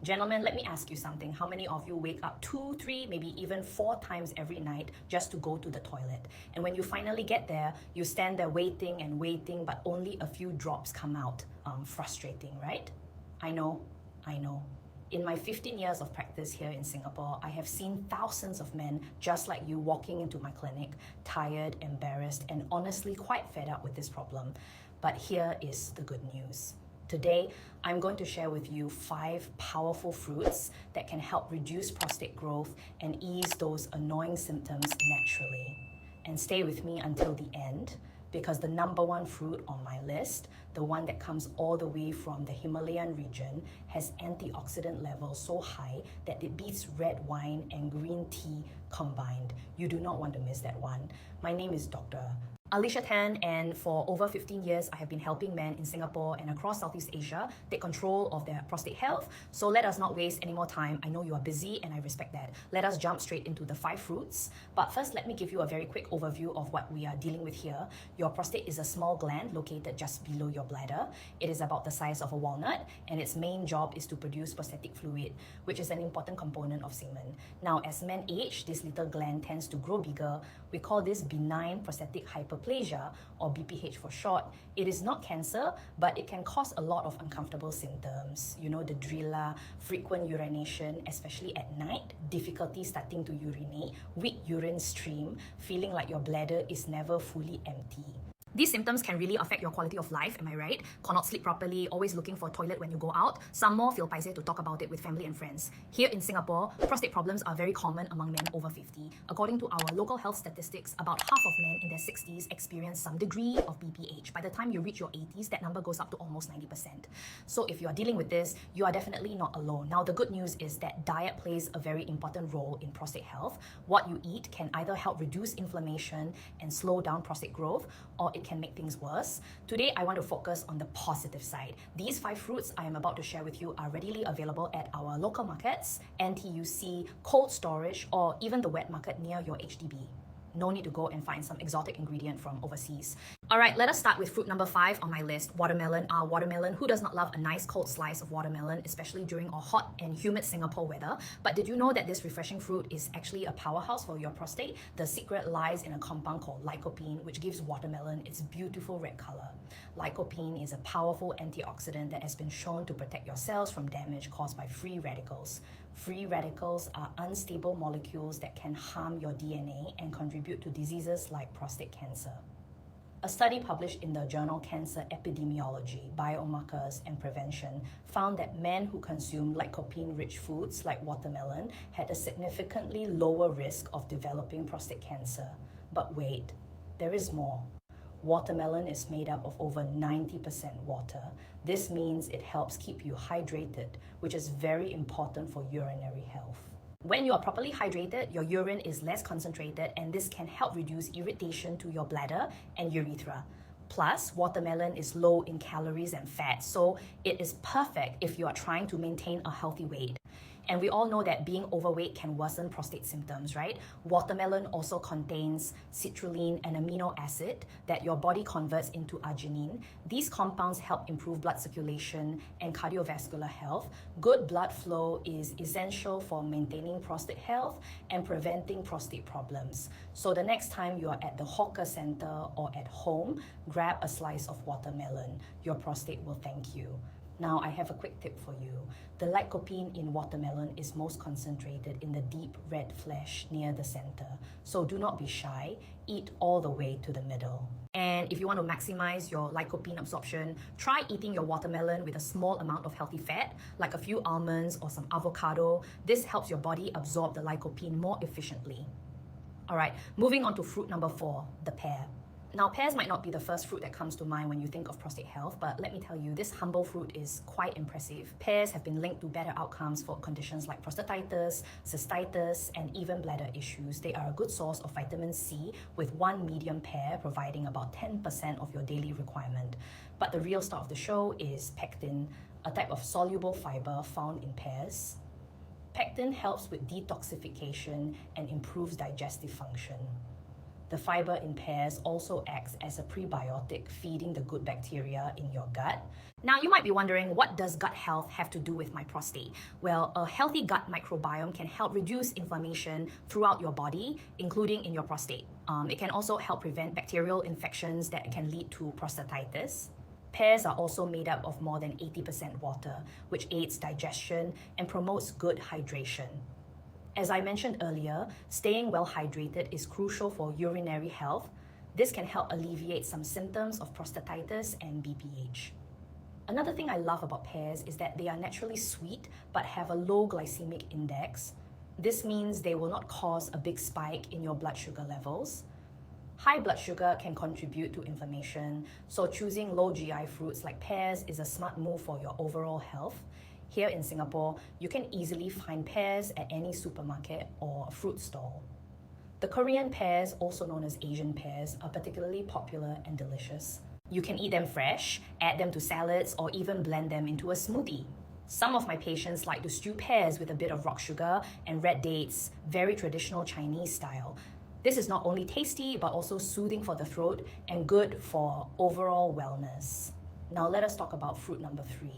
Gentlemen, let me ask you something. How many of you wake up 2, 3, maybe even 4 times every night just to go to the toilet? And when you finally get there, you stand there waiting and waiting, but only a few drops come out. Frustrating, right? I know. In my 15 years of practice here in Singapore, I have seen thousands of men just like you walking into my clinic, tired, embarrassed, and honestly quite fed up with this problem. But here is the good news. Today, I'm going to share with you 5 powerful fruits that can help reduce prostate growth and ease those annoying symptoms naturally. And stay with me until the end, because the number 1 fruit on my list, the one that comes all the way from the Himalayan region, has antioxidant levels so high that it beats red wine and green tea combined. You do not want to miss that one. My name is Dr. Alicia Tan, and for over 15 years, I have been helping men in Singapore and across Southeast Asia take control of their prostate health. So let us not waste any more time. I know you are busy and I respect that. Let us jump straight into the 5 fruits. But first, let me give you a very quick overview of what we are dealing with here. Your prostate is a small gland located just below your bladder. It is about the size of a walnut, and its main job is to produce prostatic fluid, which is an important component of semen. Now, as men age, this little gland tends to grow bigger. We call this benign prostatic hyperplasia, or BPH for short. It is not cancer, but it can cause a lot of uncomfortable symptoms. You know, the drill, frequent urination, especially at night, difficulty starting to urinate, weak urine stream, feeling like your bladder is never fully empty. These symptoms can really affect your quality of life, am I right? Cannot sleep properly, always looking for a toilet when you go out. Some more feel paiseh to talk about it with family and friends. Here in Singapore, prostate problems are very common among men over 50. According to our local health statistics, about half of men in their 60s experience some degree of BPH. By the time you reach your 80s, that number goes up to almost 90%. So if you are dealing with this, you are definitely not alone. Now, the good news is that diet plays a very important role in prostate health. What you eat can either help reduce inflammation and slow down prostate growth, or it can make things worse. Today, I want to focus on the positive side. These 5 fruits I am about to share with you are readily available at our local markets, NTUC, cold storage, or even the wet market near your HDB. No need to go and find some exotic ingredient from overseas. Alright, let us start with fruit number 5 on my list, watermelon. Watermelon, who does not love a nice cold slice of watermelon, especially during a hot and humid Singapore weather? But did you know that this refreshing fruit is actually a powerhouse for your prostate? The secret lies in a compound called lycopene, which gives watermelon its beautiful red color. Lycopene is a powerful antioxidant that has been shown to protect your cells from damage caused by free radicals. Free radicals are unstable molecules that can harm your DNA and contribute to diseases like prostate cancer. A study published in the journal Cancer Epidemiology, Biomarkers and Prevention found that men who consume lycopene-rich foods like watermelon had a significantly lower risk of developing prostate cancer. But wait, there is more. Watermelon is made up of over 90% water. This means it helps keep you hydrated, which is very important for urinary health. When you are properly hydrated, your urine is less concentrated, and this can help reduce irritation to your bladder and urethra. Plus, watermelon is low in calories and fat, so it is perfect if you are trying to maintain a healthy weight. And we all know that being overweight can worsen prostate symptoms, right? Watermelon also contains citrulline and amino acid that your body converts into arginine. These compounds help improve blood circulation and cardiovascular health. Good blood flow is essential for maintaining prostate health and preventing prostate problems. So the next time you are at the hawker center or at home, grab a slice of watermelon. Your prostate will thank you. Now, I have a quick tip for you. The lycopene in watermelon is most concentrated in the deep red flesh near the center. So do not be shy. Eat all the way to the middle. And if you want to maximize your lycopene absorption, try eating your watermelon with a small amount of healthy fat, like a few almonds or some avocado. This helps your body absorb the lycopene more efficiently. All right, moving on to fruit number 4, the pear. Now, pears might not be the first fruit that comes to mind when you think of prostate health, but let me tell you, this humble fruit is quite impressive. Pears have been linked to better outcomes for conditions like prostatitis, cystitis, and even bladder issues. They are a good source of vitamin C, with 1 medium pear providing about 10% of your daily requirement. But the real star of the show is pectin, a type of soluble fiber found in pears. Pectin helps with detoxification and improves digestive function. The fiber in pears also acts as a prebiotic, feeding the good bacteria in your gut. Now, you might be wondering, what does gut health have to do with my prostate? Well, a healthy gut microbiome can help reduce inflammation throughout your body, including in your prostate. It can also help prevent bacterial infections that can lead to prostatitis. Pears are also made up of more than 80% water, which aids digestion and promotes good hydration. As I mentioned earlier, staying well hydrated is crucial for urinary health. This can help alleviate some symptoms of prostatitis and BPH. Another thing I love about pears is that they are naturally sweet but have a low glycemic index. This means they will not cause a big spike in your blood sugar levels. High blood sugar can contribute to inflammation, so choosing low GI fruits like pears is a smart move for your overall health. Here in Singapore, you can easily find pears at any supermarket or fruit stall. The Korean pears, also known as Asian pears, are particularly popular and delicious. You can eat them fresh, add them to salads, or even blend them into a smoothie. Some of my patients like to stew pears with a bit of rock sugar and red dates, very traditional Chinese style. This is not only tasty, but also soothing for the throat and good for overall wellness. Now let us talk about fruit number 3,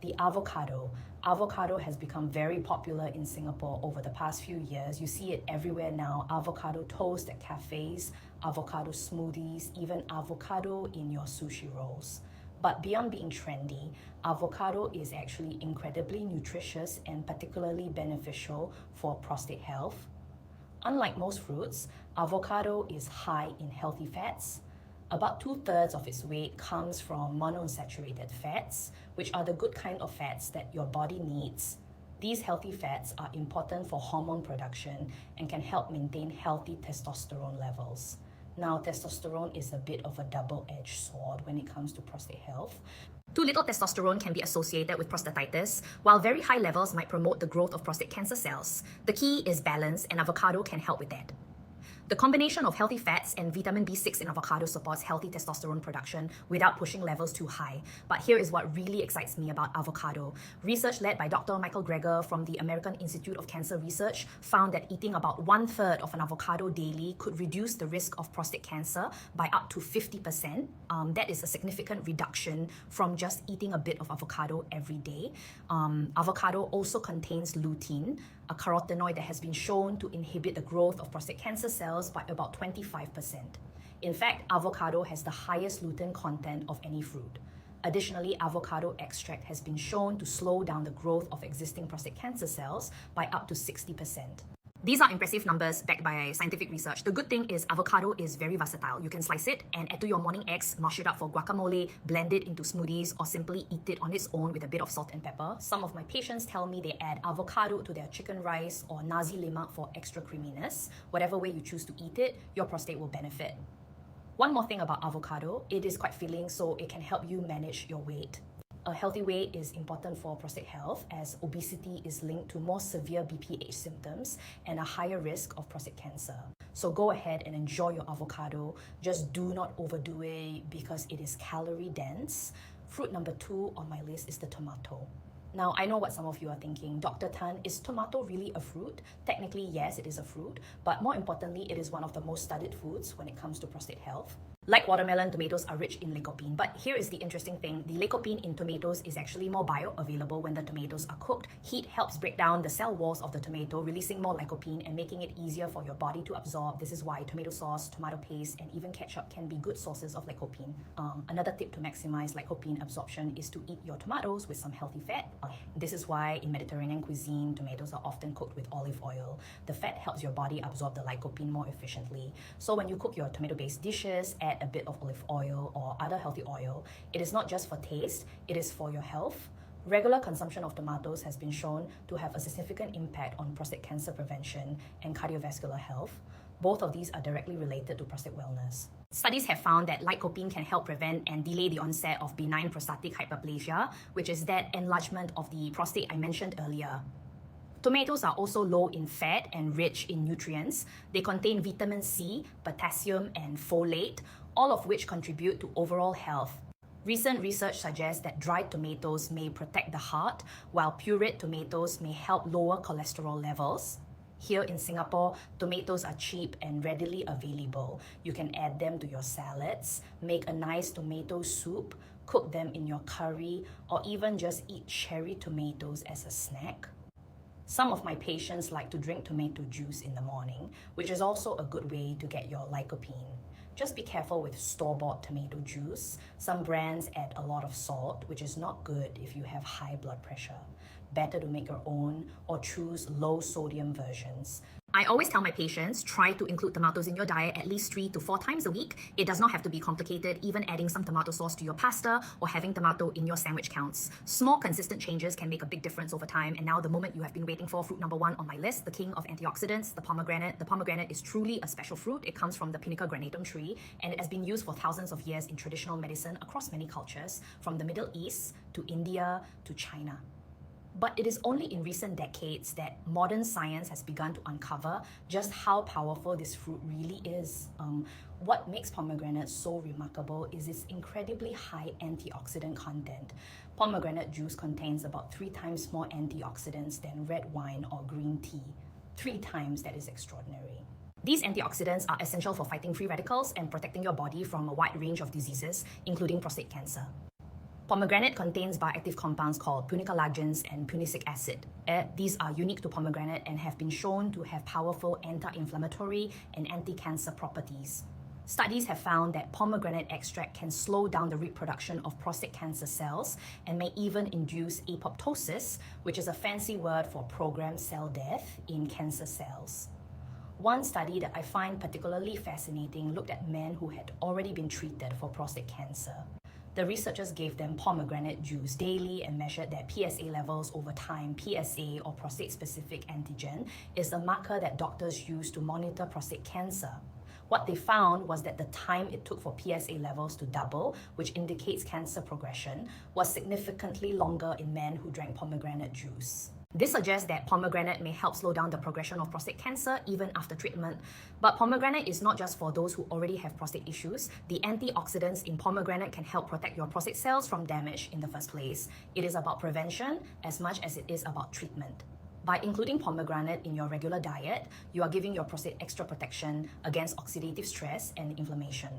the avocado. Avocado has become very popular in Singapore over the past few years. You see it everywhere now. Avocado toast at cafes, avocado smoothies, even avocado in your sushi rolls. But beyond being trendy, avocado is actually incredibly nutritious and particularly beneficial for prostate health. Unlike most fruits, avocado is high in healthy fats. About 2/3 of its weight comes from monounsaturated fats, which are the good kind of fats that your body needs. These healthy fats are important for hormone production and can help maintain healthy testosterone levels. Now, testosterone is a bit of a double-edged sword when it comes to prostate health. Too little testosterone can be associated with prostatitis, while very high levels might promote the growth of prostate cancer cells. The key is balance, and avocado can help with that. The combination of healthy fats and vitamin B6 in avocado supports healthy testosterone production without pushing levels too high. But here is what really excites me about avocado. Research led by Dr. Michael Greger from the American Institute of Cancer Research found that eating about 1/3 of an avocado daily could reduce the risk of prostate cancer by up to 50%. That is a significant reduction from just eating a bit of avocado every day. Avocado also contains lutein, a carotenoid that has been shown to inhibit the growth of prostate cancer cells by about 25%. In fact, avocado has the highest lutein content of any fruit. Additionally, avocado extract has been shown to slow down the growth of existing prostate cancer cells by up to 60%. These are impressive numbers backed by scientific research. The good thing is avocado is very versatile. You can slice it and add to your morning eggs, mash it up for guacamole, blend it into smoothies, or simply eat it on its own with a bit of salt and pepper. Some of my patients tell me they add avocado to their chicken rice or nasi lemak for extra creaminess. Whatever way you choose to eat it, your prostate will benefit. One more thing about avocado, it is quite filling, so it can help you manage your weight. A healthy weight is important for prostate health, as obesity is linked to more severe BPH symptoms and a higher risk of prostate cancer. So go ahead and enjoy your avocado. Just do not overdo it because it is calorie dense. Fruit number 2 on my list is the tomato. Now, I know what some of you are thinking. Dr. Tan, is tomato really a fruit? Technically, yes, it is a fruit, but more importantly, it is one of the most studied foods when it comes to prostate health. Like watermelon, tomatoes are rich in lycopene, but here is the interesting thing. The lycopene in tomatoes is actually more bioavailable when the tomatoes are cooked. Heat helps break down the cell walls of the tomato, releasing more lycopene and making it easier for your body to absorb. This is why tomato sauce, tomato paste, and even ketchup can be good sources of lycopene. Another tip to maximize lycopene absorption is to eat your tomatoes with some healthy fat. This is why in Mediterranean cuisine, tomatoes are often cooked with olive oil. The fat helps your body absorb the lycopene more efficiently. So when you cook your tomato-based dishes, add a bit of olive oil or other healthy oil. It is not just for taste, it is for your health. Regular consumption of tomatoes has been shown to have a significant impact on prostate cancer prevention and cardiovascular health. Both of these are directly related to prostate wellness. Studies have found that lycopene can help prevent and delay the onset of benign prostatic hyperplasia, which is that enlargement of the prostate I mentioned earlier. Tomatoes are also low in fat and rich in nutrients. They contain vitamin C, potassium, and folate, all of which contribute to overall health. Recent research suggests that dried tomatoes may protect the heart, while pureed tomatoes may help lower cholesterol levels. Here in Singapore, tomatoes are cheap and readily available. You can add them to your salads, make a nice tomato soup, cook them in your curry, or even just eat cherry tomatoes as a snack. Some of my patients like to drink tomato juice in the morning, which is also a good way to get your lycopene. Just be careful with store-bought tomato juice. Some brands add a lot of salt, which is not good if you have high blood pressure. Better to make your own or choose low-sodium versions. I always tell my patients, try to include tomatoes in your diet at least 3 to 4 times a week. It does not have to be complicated. Even adding some tomato sauce to your pasta or having tomato in your sandwich counts. Small, consistent changes can make a big difference over time. And now the moment you have been waiting for, fruit number 1 on my list, the king of antioxidants, the pomegranate. The pomegranate is truly a special fruit. It comes from the Pinnacle granatum tree, and it has been used for thousands of years in traditional medicine across many cultures, from the Middle East to India to China. But it is only in recent decades that modern science has begun to uncover just how powerful this fruit really is. What makes pomegranate so remarkable is its incredibly high antioxidant content. Pomegranate juice contains about 3 times more antioxidants than red wine or green tea. 3 times, that is extraordinary. These antioxidants are essential for fighting free radicals and protecting your body from a wide range of diseases, including prostate cancer. Pomegranate contains bioactive compounds called punicalagins and punicic acid. These are unique to pomegranate and have been shown to have powerful anti-inflammatory and anti-cancer properties. Studies have found that pomegranate extract can slow down the reproduction of prostate cancer cells and may even induce apoptosis, which is a fancy word for programmed cell death in cancer cells. One study that I find particularly fascinating looked at men who had already been treated for prostate cancer. The researchers gave them pomegranate juice daily and measured their PSA levels over time. PSA, or prostate-specific antigen, is a marker that doctors use to monitor prostate cancer. What they found was that the time it took for PSA levels to double, which indicates cancer progression, was significantly longer in men who drank pomegranate juice. This suggests that pomegranate may help slow down the progression of prostate cancer even after treatment. But pomegranate is not just for those who already have prostate issues. The antioxidants in pomegranate can help protect your prostate cells from damage in the first place. It is about prevention as much as it is about treatment. By including pomegranate in your regular diet, you are giving your prostate extra protection against oxidative stress and inflammation.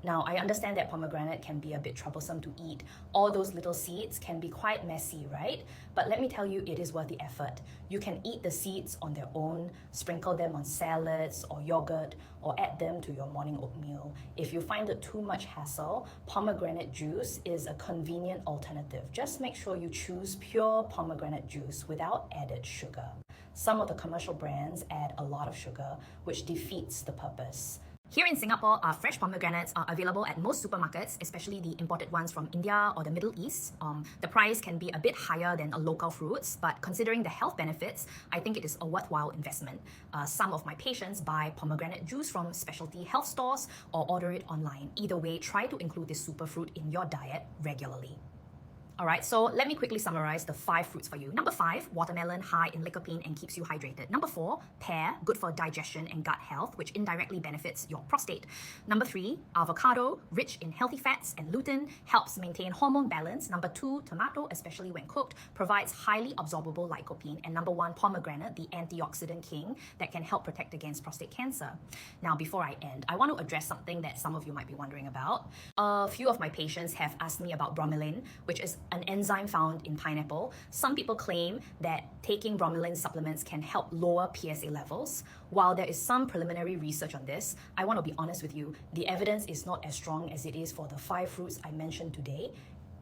Now, I understand that pomegranate can be a bit troublesome to eat. All those little seeds can be quite messy, right? But let me tell you, it is worth the effort. You can eat the seeds on their own, sprinkle them on salads or yogurt, or add them to your morning oatmeal. If you find it too much hassle, pomegranate juice is a convenient alternative. Just make sure you choose pure pomegranate juice without added sugar. Some of the commercial brands add a lot of sugar, which defeats the purpose. Here in Singapore, our fresh pomegranates are available at most supermarkets, especially the imported ones from India or the Middle East. The price can be a bit higher than a local fruits, but considering the health benefits, I think it is a worthwhile investment. Some of my patients buy pomegranate juice from specialty health stores or order it online. Either way, try to include this superfruit in your diet regularly. Alright, so let me quickly summarize the 5 fruits for you. Number 5, watermelon, high in lycopene and keeps you hydrated. Number 4, pear, good for digestion and gut health, which indirectly benefits your prostate. Number 3, avocado, rich in healthy fats and lutein, helps maintain hormone balance. Number 2, tomato, especially when cooked, provides highly absorbable lycopene. And number 1, pomegranate, the antioxidant king that can help protect against prostate cancer. Now, before I end, I want to address something that some of you might be wondering about. A few of my patients have asked me about bromelain, which is an enzyme found in pineapple. Some people claim that taking bromelain supplements can help lower PSA levels. While there is some preliminary research on this, I want to be honest with you, the evidence is not as strong as it is for the 5 fruits I mentioned today.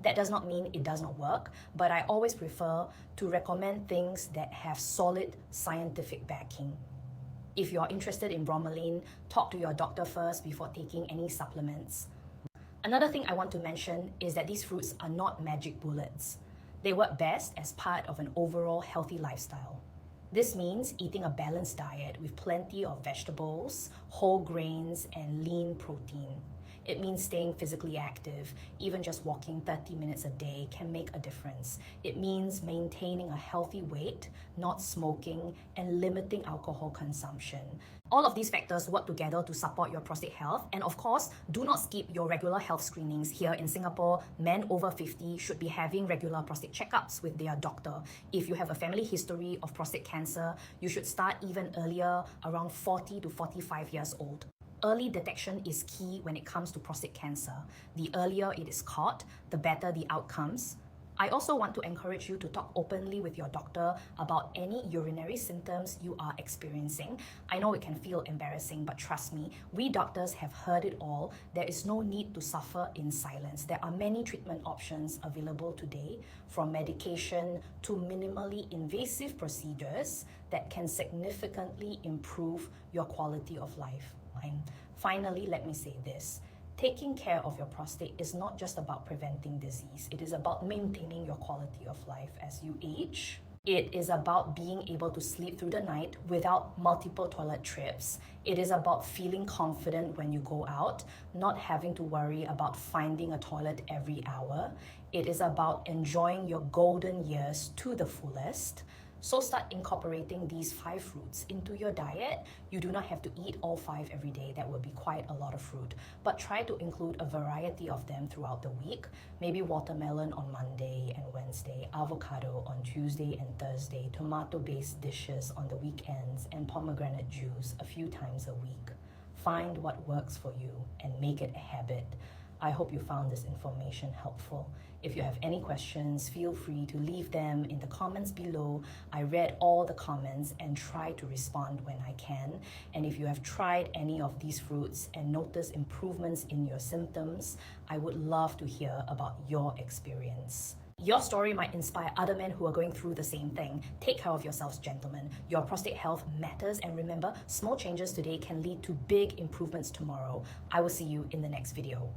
That does not mean it does not work, but I always prefer to recommend things that have solid scientific backing. If you're interested in bromelain, talk to your doctor first before taking any supplements. Another thing I want to mention is that these fruits are not magic bullets. They work best as part of an overall healthy lifestyle. This means eating a balanced diet with plenty of vegetables, whole grains, and lean protein. It means staying physically active. Even just walking 30 minutes a day can make a difference. It means maintaining a healthy weight, not smoking, and limiting alcohol consumption. All of these factors work together to support your prostate health. And of course, do not skip your regular health screenings. Here in Singapore, men over 50 should be having regular prostate checkups with their doctor. If you have a family history of prostate cancer, you should start even earlier, around 40 to 45 years old. Early detection is key when it comes to prostate cancer. The earlier it is caught, the better the outcomes. I also want to encourage you to talk openly with your doctor about any urinary symptoms you are experiencing. I know it can feel embarrassing, but trust me, we doctors have heard it all. There is no need to suffer in silence. There are many treatment options available today, from medication to minimally invasive procedures that can significantly improve your quality of life. Finally, let me say this. Taking care of your prostate is not just about preventing disease. It is about maintaining your quality of life as you age. It is about being able to sleep through the night without multiple toilet trips. It is about feeling confident when you go out, not having to worry about finding a toilet every hour. It is about enjoying your golden years to the fullest. So start incorporating these 5 fruits into your diet. You do not have to eat all 5 every day. That would be quite a lot of fruit. But try to include a variety of them throughout the week. Maybe watermelon on Monday and Wednesday, avocado on Tuesday and Thursday, tomato-based dishes on the weekends, and pomegranate juice a few times a week. Find what works for you and make it a habit. I hope you found this information helpful. If you have any questions, feel free to leave them in the comments below. I read all the comments and try to respond when I can. And if you have tried any of these fruits and noticed improvements in your symptoms, I would love to hear about your experience. Your story might inspire other men who are going through the same thing. Take care of yourselves, gentlemen. Your prostate health matters, and remember, small changes today can lead to big improvements tomorrow. I will see you in the next video.